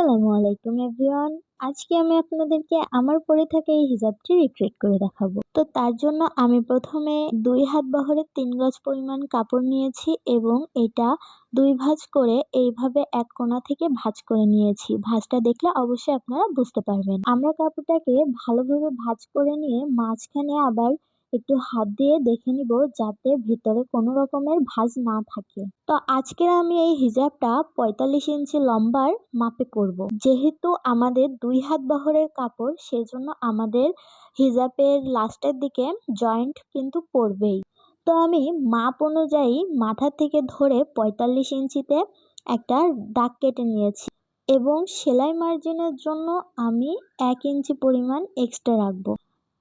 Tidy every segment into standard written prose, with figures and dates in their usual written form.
আসসালামু আলাইকুম এভরিওয়ান। আজকে আমি আপনাদেরকে আমার পরে থাকা এই হিজাবটি রিক্রিয়েট করে দেখাবো। তো তার জন্য আমি প্রথমে 2 হাত বহরের 3 গজ পরিমাণ কাপড় নিয়েছি এবং এটা 2 ভাঁজ করে এইভাবে এক কোণা থেকে ভাঁজ করে নিয়েছি। ভাঁজটা দেখলে অবশ্যই আপনারা বুঝতে পারবেন। আমরা কাপড়টাকে ভালোভাবে ভাঁজ করে নিয়ে মাঝখানে আবার একটু হাত দিয়ে দেখে নিব যাতে ভেতরে কোনো রকমের ভাঁজ না থাকে। তো আজকের আমি এই হিজাবটা 45 ইঞ্চি লম্বার মাপে করব। যেহেতু আমাদের 2 হাত বহরের কাপড় সেজন্য আমাদের হিজাবের লাস্টের দিকে জয়েন্ট কিন্তু পড়বেই। তো আমি মাপ অনুযায়ী মাথা থেকে ধরে 45 ইঞ্চিতে একটা দাগ কেটে নিয়েছি এবং সেলাই মার্জিনের জন্য আমি 1 ইঞ্চি পরিমাণ এক্সট্রা রাখবো।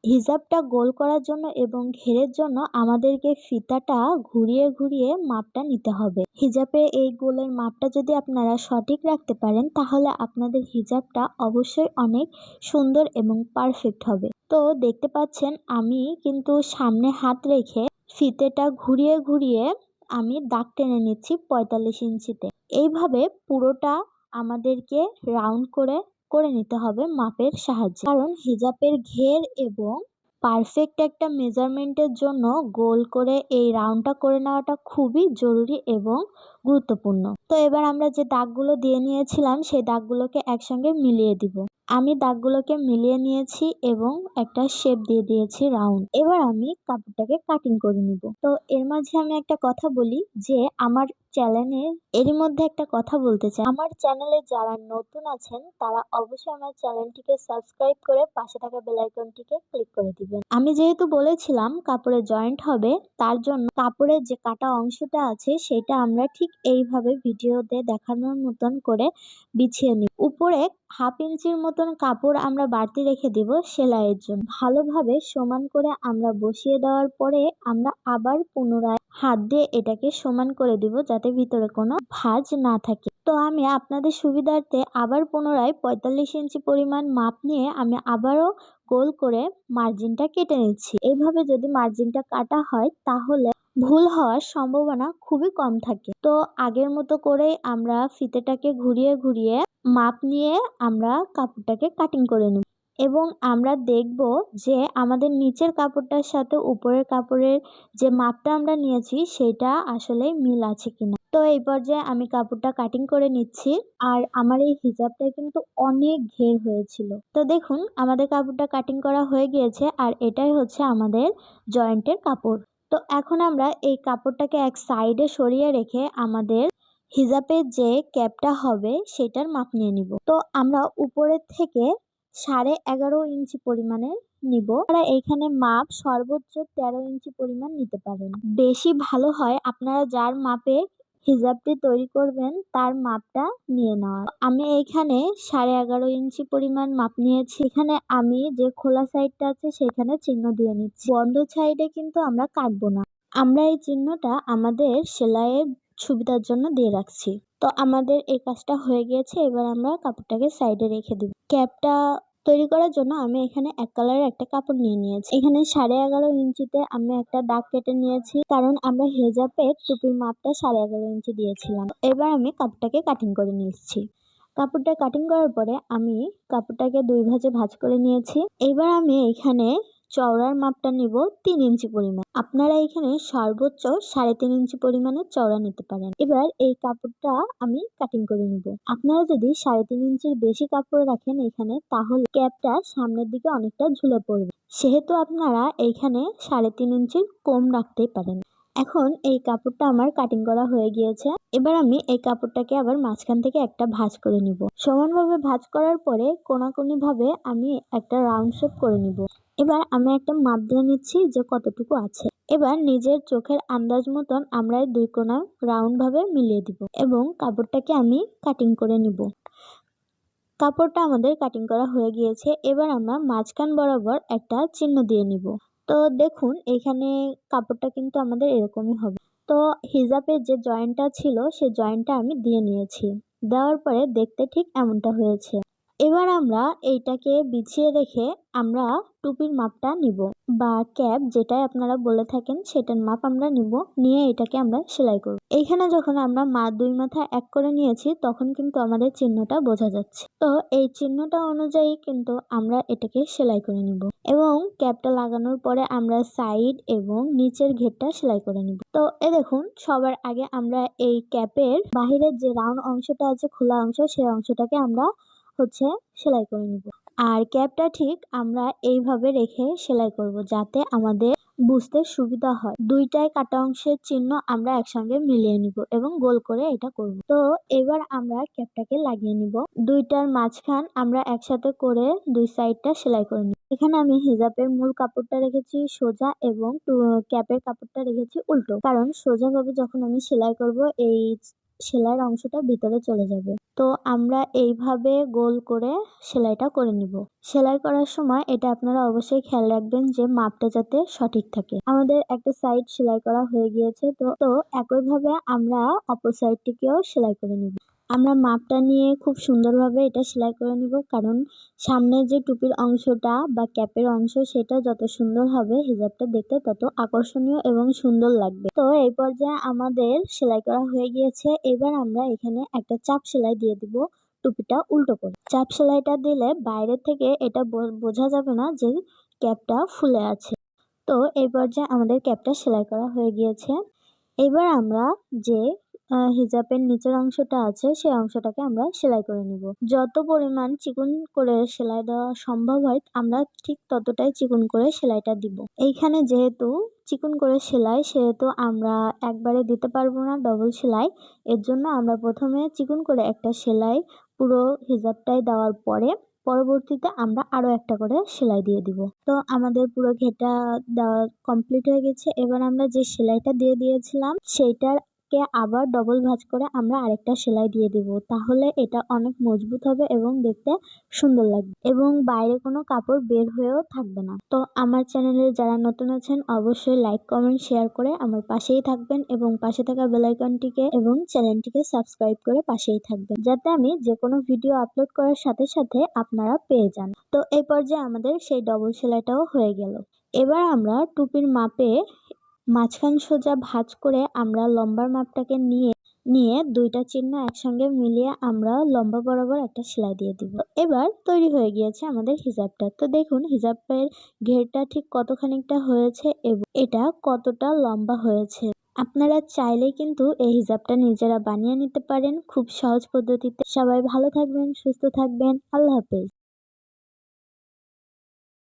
হিজাবটা গোল করার জন্য এবং ঘেরের জন্য আমাদেরকে ফিতাটা ঘুরিয়ে ঘুরিয়ে মাপটা নিতে হবে। হিজাবে এই গোলের মাপটা যদি আপনারা সঠিক রাখতে পারেন তাহলে আপনাদের হিজাবটা অবশ্যই অনেক সুন্দর এবং পারফেক্ট হবে। তো দেখতে পাচ্ছেন আমি কিন্তু সামনে হাত রেখে ফিতেটা ঘুরিয়ে ঘুরিয়ে আমি দাগ টেনে নিচ্ছি 45 ইঞ্চিতে। এইভাবে পুরোটা আমাদেরকে রাউন্ড করে করে নিতে হবে মাপের সাহায্যে, কারণ হিজাবের ঘের এবং পারফেক্ট একটা মেজারমেন্টের জন্য গোল করে এই রাউন্ডটা করে নেওয়াটা খুবই জরুরি এবং গুরুত্বপূর্ণ। তো এবার আমরা যে দাগগুলো দিয়ে নিয়েছিলাম সেই দাগগুলোকে একসঙ্গে মিলিয়ে দিব। আমি দাগগুলোকে মিলিয়ে নিয়েছি এবং একটা শেপ দিয়ে দিয়েছি রাউন্ড। এবার আমি কাপড়টাকে কাটিং করে নিব। তো এর মাঝে আমি একটা কথা বলি যে আমার চ্যানেলে এরই মধ্যে একটা কথা বলতে চাই। আমার চ্যানেলে যারা নতুন আছেন তারা অবশ্যই আমার চ্যানেলটিকে সাবস্ক্রাইব করে পাশে থাকা বেল আইকনটিকে ক্লিক করে দিবেন। আমি যেহেতু বলেছিলাম কাপড়ে জয়েন্ট হবে, তার জন্য কাপড়ের যে কাটা অংশটা আছে সেটা আমরা ঠিক এইভাবে ভিডিওতে দেখানোর মতন করে বিছিয়ে নিব। উপরে 1/2 ইঞ্চির মতন কাপড় আমরা বাড়তি রেখে দিব সেলাইয়ের জন্য। ভালোভাবে সমান করে আমরা বসিয়ে দেওয়ার পরে আমরা আবার পুনরায় হাত দিয়ে এটাকে সমান করে দিব যাতে ভিতরে কোনো ভাঁজ না থাকে। তো আমি আপনাদের সুবিধার্থে আবার পুনরায় 45 ইঞ্চি পরিমাণ মাপ নিয়ে আমি আবারও গোল করে মার্জিনটা কেটে নিচ্ছি। এইভাবে যদি মার্জিনটা কাটা হয় তাহলে ভুল হওয়ার সম্ভাবনা খুবই কম থাকে। তো আগের মতো করে আমরা ফিতেটাকে ঘুরিয়ে ঘুরিয়ে মাপ নিয়ে আমরা কাপড়টাকে কাটিং করে নেব এবং আমরা দেখব যে আমাদের নিচের কাপড়টার সাথে উপরের কাপড়ের যে মাপটা আমরা নিয়েছি সেটা আসলে মিল আছে কিনা। তো এই পর্যায়ে আমি কাপড়টা কাটিং করে নিচ্ছি। আর আমার এই হিজাবটা কিন্তু অনেক ঘের হয়েছিল। তো দেখুন আমাদের কাপড়টা কাটিং করা হয়ে গিয়েছে আর এটাই হচ্ছে আমাদের জয়েন্টের কাপড়। তো এখন আমরা এই কাপড়টাকে এক সাইডে সরিয়ে রেখে আমাদের হিজাবের যে ক্যাপটা হবে সেটার মাপ নিয়ে নিব। তো আমরা উপরের থেকে 11.5 ইঞ্চি পরিমাণে নিব। আপনারা এইখানে মাপ সর্বোচ্চ 13 ইঞ্চি পরিমাণ নিতে পারেন। বেশি ভালো হয় আপনারা যার মাপে হিজাবটি তৈরি করবেন তার মাপটা নিয়ে নেওয়া। আমি এইখানে 11.5 ইঞ্চি পরিমাণ মাপ নিয়েছি। এখানে আমি যে খোলা সাইডটা আছে সেখানে চিহ্ন দিয়ে নিচ্ছি। বন্ধ সাইডে কিন্তু আমরা কাটবো না। আমরা এই চিহ্নটা আমাদের সেলাইয়ের সুবিধার জন্য দিয়ে রাখছি। তো আমাদের এই কাজটা হয়ে গিয়েছে। এবার আমরা কাপড়টাকে সাইডে রেখে দিব। ক্যাপটা তৈরি করার জন্য আমি এখানে এক কালারের একটা কাপড় নিয়ে নিয়েছি। এখানে 11.5 ইঞ্চিতে আমি একটা দাগ কেটে নিয়েছি, কারণ আমরা হিজাবের টুপির মাপটা 11.5 ইঞ্চি দিয়েছিলাম। এবার আমি কাপড়টাকে কাটিং করে নিচ্ছি। কাপড়টা কাটিং করার পরে আমি কাপড়টাকে 2 ভাঁজে ভাঁজ করে নিয়েছি। এবার আমি এখানে চওড়ার মাপটা নিব 3 ইঞ্চি পরিমাণ। আপনারা এখানে সর্বোচ্চ 3.5 ইঞ্চি পরিমাণের চওড়া নিতে পারেন। এবার এই কাপড়টা আমি কাটিং করে নিব। আপনারা যদি 3.5 ইঞ্চির বেশি কাপড় রাখেন এখানে তাহলে ক্যাপটা সামনের দিকে অনেকটা ঝুলে পড়বে। সেহেতু আপনারা এইখানে 3.5 ইঞ্চির কম রাখতেই পারেন। এখন এই কাপড়টা আমার কাটিং করা হয়ে গিয়েছে। এবার আমি এই কাপড়টাকে আবার মাঝখান থেকে একটা ভাঁজ করে নিব। সমানভাবে ভাঁজ করার পরে কোনাকুনি ভাবে আমি একটা রাউন্ড শেপ করে নিব। এবার আমি একটা মাপ দিয়ে নিচ্ছি যে কতটুকু আছে। এবার নিজের চোখের আন্দাজ মতন আমরা এই 2 কোণা রাউন্ড ভাবে মিলিয়ে দিব এবং কাপড়টাকে আমি কাটিং করে নিব। কাপড়টা আমাদের কাটিং করা হয়ে গিয়েছে। এবার আমরা মাঝখান বরাবর একটা চিহ্ন দিয়ে নিব। তো দেখুন এখানে কাপড়টা কিন্তু আমাদের এরকমই হবে। তো হিজাবের যে জয়েন্টটা ছিল সেই জয়েন্টটা আমি দিয়ে নিয়েছি। দেওয়ার পরে দেখতে ঠিক এমনটা হয়েছে। এবার আমরা এইটাকে বিছিয়ে রেখে আমরা টুপির মাপটা নিব বা ক্যাপ যেটাই আপনারা বলে থাকেন সেটার মাপ আমরা নিব, নিয়ে এটাকে আমরা সেলাই করব। এইখানে যখন আমরা দুই মাথা এক করে নিয়েছি তখন কিন্তু আমাদের চিহ্নটা বোঝা যাচ্ছে। তো এই চিহ্নটা অনুযায়ী কিন্তু আমরা এটাকে সেলাই করে নিব এবং ক্যাপটা লাগানোর পরে আমরা সাইড এবং নিচের ঘেরটা সেলাই করে নিব। তো দেখুন, সবার আগে আমরা এই ক্যাপের বাহিরের যে রাউন্ড অংশটা আছে, খোলা অংশ, সেই অংশটাকে আমরা সেলাই করে নিব। আর ক্যাপটা ঠিক আমরা এইভাবে রেখে সেলাই করব যাতে আমাদের বুঝতে সুবিধা হয়। দুইটাই কাটা অংশের চিহ্ন আমরা একসঙ্গে মিলিয়ে নিব এবং গোল করে এটা করব। তো এবার আমরা ক্যাপটাকে লাগিয়ে নিব। দুইটার মাঝখান আমরা একসাথে করে দুই সাইডটা সেলাই করে নিব। এখানে আমি হিজাবের মূল কাপড়টা রেখেছি সোজা এবং ক্যাপের কাপড়টা রেখেছি উল্টো, কারণ সোজাভাবে যখন আমি সেলাই করব এই সেলাইয়ের অংশটা ভিতরে চলে যাবে। তো আমরা এইভাবে গোল করে সেলাইটা করে নিব। সেলাই করার সময় এটা আপনারা অবশ্যই খেয়াল রাখবেন যে মাপটা যাতে সঠিক থাকে। আমাদের একটা সাইড সেলাই করা হয়ে গিয়েছে, তো একইভাবে আমরা অপর সাইডটিকেও সেলাই করে নিব। আমরা মাপটা নিয়ে খুব সুন্দরভাবে এটা সেলাই করে নিব, কারণ সামনে যে টুপির অংশটা বা ক্যাপের অংশ সেটা যত সুন্দর হবে হিজাবটা দেখতে তত আকর্ষণীয় এবং সুন্দর লাগবে। তো এই পর্যায়ে আমাদের সেলাই করা হয়ে গিয়েছে। এবার আমরা এখানে একটা চাপ সেলাই দিয়ে দিব টুপিটা উল্টো করে। চাপ সেলাইটা দিলে বাইরে থেকে এটা বোঝা যাবে না যে ক্যাপটা ফুলে আছে। তো এই পর্যায়ে আমাদের ক্যাপটা সেলাই করা হয়ে গিয়েছে। এবার আমরা যে হিজাবের নিচের অংশটা আছে সেই অংশটাকে আমরা সেলাই করে নিব। যত পরিমাণ চিকন করে সেলাই দেওয়া সম্ভব হয় আমরা ঠিক ততটাই চিকন করে সেলাইটা দিব। এইখানে যেহেতু চিকন করে সেলাই সেহেতু আমরা একবারে দিতে পারবো না ডবল সেলাই। এর জন্য আমরা প্রথমে চিকন করে একটা সেলাই পুরো হিজাবটাই দেওয়ার পরে পরবর্তীতে আমরা আরো একটা করে সেলাই দিয়ে দিব। তো আমাদের পুরো ঘেরটা দেওয়া কমপ্লিট হয়ে গেছে। এবার আমরা যে সেলাইটা দিয়ে দিয়েছিলাম সেইটাকে আবার ডবল ভাঁজ করে আমরা আরেকটা সেলাই দিয়ে দিব। তাহলে এটা অনেক মজবুত হবে এবং দেখতে সুন্দর লাগবে এবং বাইরে কোনো কাপড় বের হয়েও থাকবে না। তো আমার চ্যানেলে যারা নতুন আছেন অবশ্যই লাইক, কমেন্ট, শেয়ার করে আমার পাশেই থাকবেন এবং পাশে থাকা বেল আইকনটিকে এবং চ্যানেলটিকে সাবস্ক্রাইব করে পাশেই থাকবেন, যাতে আমি যে কোনো ভিডিও আপলোড করার সাথে সাথে আপনারা পেয়ে যান। তো এই পর্যায়ে আমাদের সেই ডবল সেলাইটাও হয়ে গেল। এবার আমরা টুপির মাপে মাঝখান সোজা ভাঁজ করে আমরা লম্বার মাপটাকে নিয়ে দুইটা চিহ্ন একসঙ্গে মিলিয়ে আমরা লম্বা বরাবর একটা সেলাই দিয়ে দিব। এবার তৈরি হয়ে গিয়েছে আমাদের হিজাবটা। তো দেখুন হিজাবের ঘেরটা ঠিক কতখানিকটা হয়েছে এবং এটা কতটা লম্বা হয়েছে। আপনারা চাইলেই কিন্তু এই হিজাবটা নিজেরা বানিয়ে নিতে পারেন খুব সহজ পদ্ধতিতে। সবাই ভালো থাকবেন, সুস্থ থাকবেন। আল্লাহ হাফেজ।